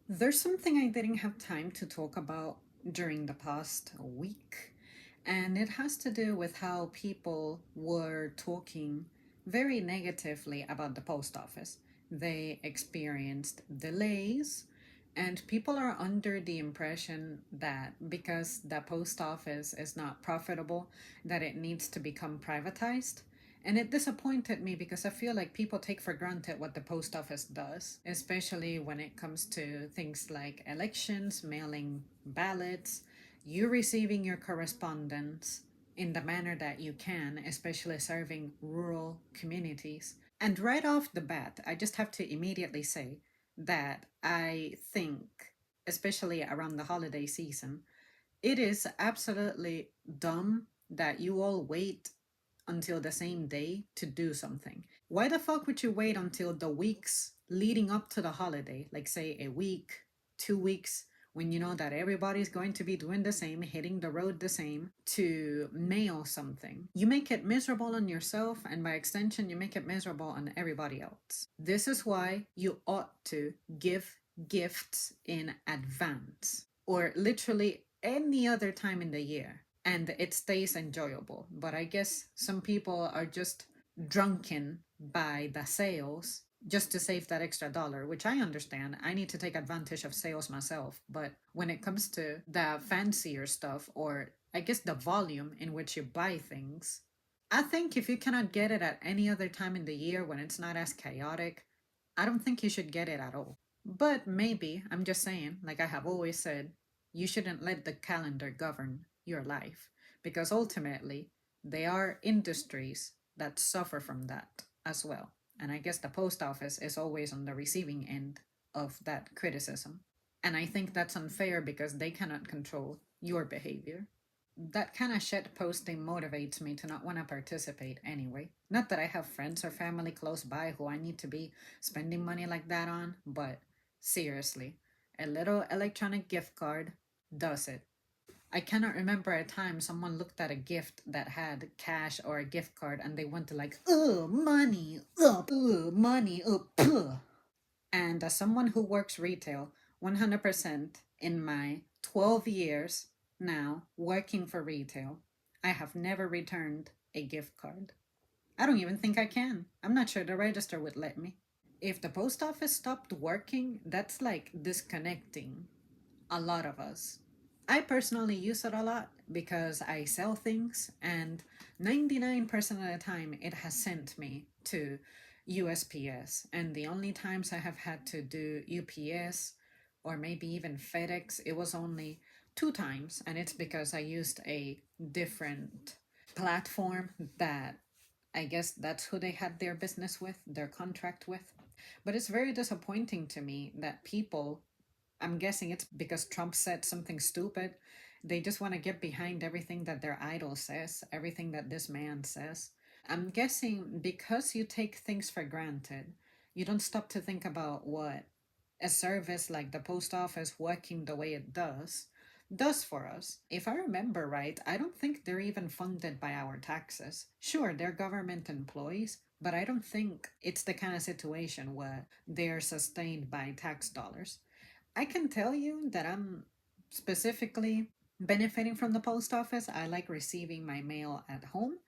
There's something I didn't have time to talk about during the past week, and it has to do with how people were talking very negatively about the post office. They experienced delays, and people are under the impression that because the post office is not profitable, that it needs to become privatized. And it disappointed me because I feel like people take for granted what the post office does, especially when it comes to things like elections, mailing ballots, you receiving your correspondence in the manner that you can, especially serving rural communities. And right off the bat, I just have to immediately say that I think, especially around the holiday season, it is absolutely dumb that you all wait until the same day to do something. Why the fuck would you wait until the weeks leading up to the holiday, like say a week, 2 weeks, when you know that everybody's going to be doing the same, hitting the road the same, to mail something? You make it miserable on yourself, and by extension, you make it miserable on everybody else. This is why you ought to give gifts in advance, or literally any other time in the year, and it stays enjoyable. But I guess some people are just drunken by the sales just to save that extra dollar, which I understand. I need to take advantage of sales myself. But when it comes to the fancier stuff, or I guess the volume in which you buy things, I think if you cannot get it at any other time in the year when it's not as chaotic, I don't think you should get it at all. But maybe, I'm just saying, like I have always said, you shouldn't let the calendar govern your life, because ultimately they are industries that suffer from that as well. And I guess the post office is always on the receiving end of that criticism. And I think that's unfair because they cannot control your behavior. That kind of shit posting motivates me to not want to participate anyway. Not that I have friends or family close by who I need to be spending money like that on, but seriously, a little electronic gift card does it. I cannot remember a time someone looked at a gift that had cash or a gift card and they went to like, money, puh. And as someone who works retail, 100% in my 12 years now working for retail, I have never returned a gift card. I don't even think I can. I'm not sure the register would let me. If the post office stopped working, that's like disconnecting a lot of us. I personally use it a lot because I sell things, and 99% of the time it has sent me to USPS. And the only times I have had to do UPS or maybe even FedEx, it was only two times, and it's because I used a different platform that I guess that's who they had their business with, their contract with. But it's very disappointing to me that people, I'm guessing it's because Trump said something stupid. They just want to get behind everything that their idol says, everything that this man says. I'm guessing because you take things for granted, you don't stop to think about what a service like the post office working the way it does for us. If I remember right, I don't think they're even funded by our taxes. Sure, they're government employees, but I don't think it's the kind of situation where they're sustained by tax dollars. I can tell you that I'm specifically benefiting from the post office. I like receiving my mail at home.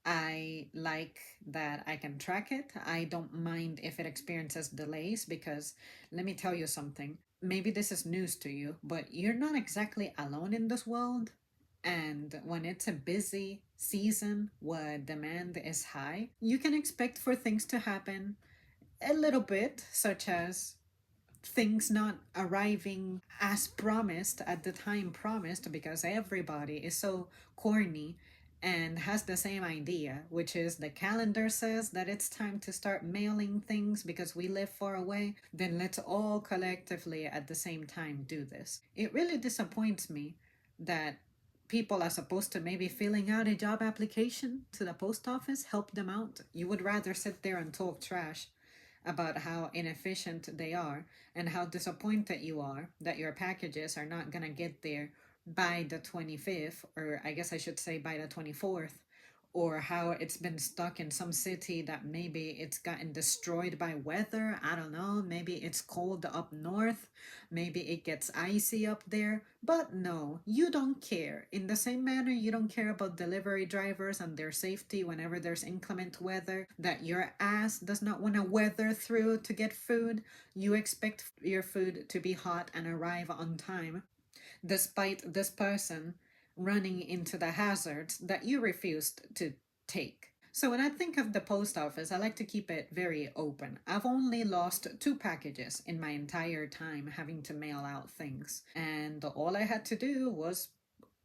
I like that I can track it. I don't mind if it experiences delays because let me tell you something. Maybe this is news to you, but you're not exactly alone in this world. And when it's a busy season where demand is high, you can expect for things to happen a little bit, such as things not arriving as promised at the time promised, because everybody is so corny and has the same idea, which is the calendar says that it's time to start mailing things because we live far away, then let's all collectively at the same time do this. It really disappoints me that people, as opposed to maybe filling out a job application to the post office, help them out. You would rather sit there and talk trash about how inefficient they are and how disappointed you are that your packages are not going to get there by the 25th, or I guess I should say by the 24th, or how it's been stuck in some city that maybe it's gotten destroyed by weather. I don't know. Maybe it's cold up north. Maybe it gets icy up there. But no, you don't care. In the same manner, you don't care about delivery drivers and their safety whenever there's inclement weather that your ass does not want to weather through to get food. You expect your food to be hot and arrive on time, despite this person running into the hazards that you refused to take. So when I think of the post office, I like to keep it very open. I've only lost 2 packages in my entire time having to mail out things. And all I had to do was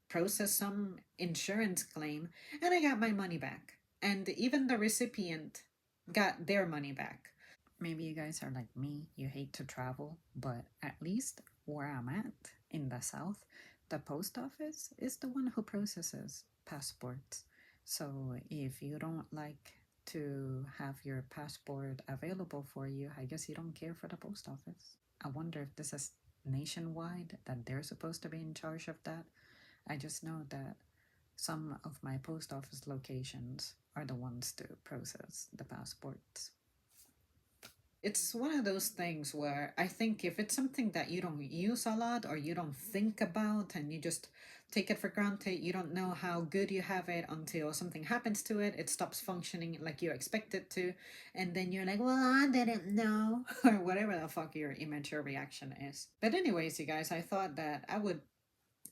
process some insurance claim and I got my money back. And even the recipient got their money back. Maybe you guys are like me, you hate to travel, but at least where I'm at in the south, the post office is the one who processes passports. So if you don't like to have your passport available for you, I guess you don't care for the post office. I wonder if this is nationwide, that they're supposed to be in charge of that. I just know that some of my post office locations are the ones to process the passports. It's one of those things where I think if it's something that you don't use a lot or you don't think about and you just take it for granted, you don't know how good you have it until something happens to it, it stops functioning like you expect it to, and then you're like, well, I didn't know, or whatever the fuck your immature reaction is. But, anyways, you guys, I thought that I would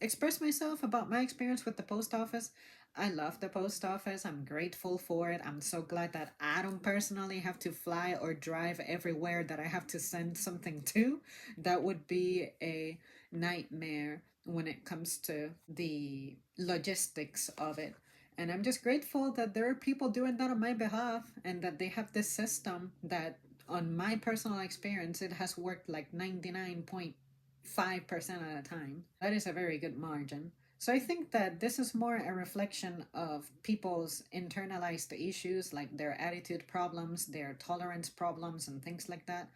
express myself about my experience with the post office. I love the post office. I'm grateful for it. I'm so glad that I don't personally have to fly or drive everywhere that I have to send something to. That would be a nightmare when it comes to the logistics of it. And I'm just grateful that there are people doing that on my behalf and that they have this system that, on my personal experience, it has worked like 99.5% of the time. That is a very good margin. So I think that this is more a reflection of people's internalized issues, like their attitude problems, their tolerance problems, and things like that.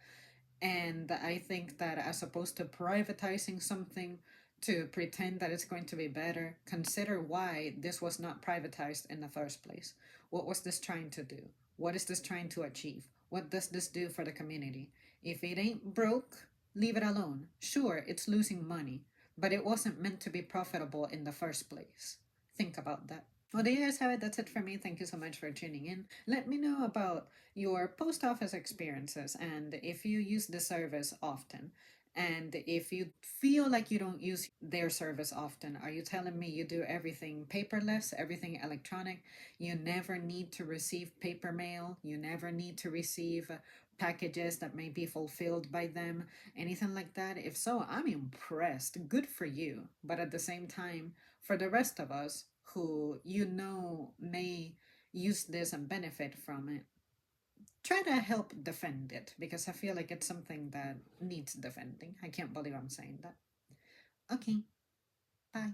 And I think that as opposed to privatizing something to pretend that it's going to be better, consider why this was not privatized in the first place. What was this trying to do? What is this trying to achieve? What does this do for the community? If it ain't broke, leave it alone. Sure, it's losing money, but it wasn't meant to be profitable in the first place. Think about that. Well, there you guys have it. That's it for me. Thank you so much for tuning in. Let me know about your post office experiences and if you use the service often. And if you feel like you don't use their service often, are you telling me you do everything paperless, everything electronic? You never need to receive paper mail, you never need to receive packages that may be fulfilled by them, anything like that? If so, I'm impressed. Good for you. But at the same time, for the rest of us who may use this and benefit from it, try to help defend it because I feel like it's something that needs defending. I can't believe I'm saying that. Okay, bye.